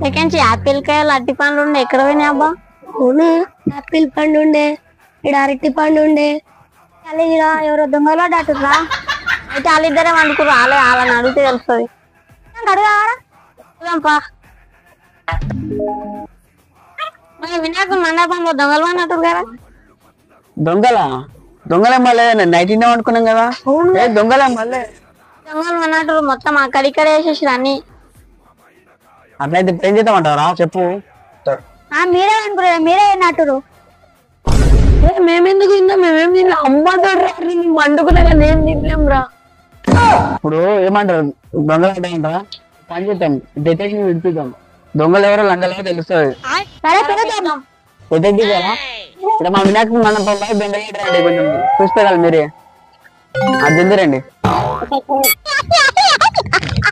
Second Apple కాయలు అరటి పండ్లు ఉండే ఎక్కడ పోయినాయి అబ్బా? అవును, ఆపిల్ పండు ఉండే, ఇక్కడ అరటి పండు ఉండే. ఇలా ఎవరో దొంగలు అట్టురా. అయితే వాళ్ళిద్దరే వండుకురు. వాళ్ళని అడిగితే తెలుస్తుంది. అడగాపా వినాయకుడు మండపంలో దొంగలు అన్నట్టు కదా. దొంగలే మళ్ళీ నైట్ ఇండే వండుకున్నాం కదా. దొంగలే మళ్ళీ దొంగలు అన్నట్టు మొత్తం అక్కడిక్కడే వేసేసి అన్ని. అట్లయితే ఏం చేద్దామంటారా చెప్పు. మీరే అనుకున్నారు, మీరే అన్నట్టు. మేమెందుకు తిందాం, మేమేం తిన్నా. అమ్మతో వండుకున్నా కానీ ఏం తినలేం రా. ఇప్పుడు ఏమంటారు దొంగలు అంటారా? పని చేద్దాం, డిటెక్షన్ విడిపిద్దాం. దొంగలు ఎవరో లంగలు తెలుస్తుంది. డిటెక్టివ్ కదా. ఇక్కడ మా వినాయకుడు మండపంలో బెంగళూరు రండి, కొంచెం చూసుకోవాలి మీరే. అది రండి.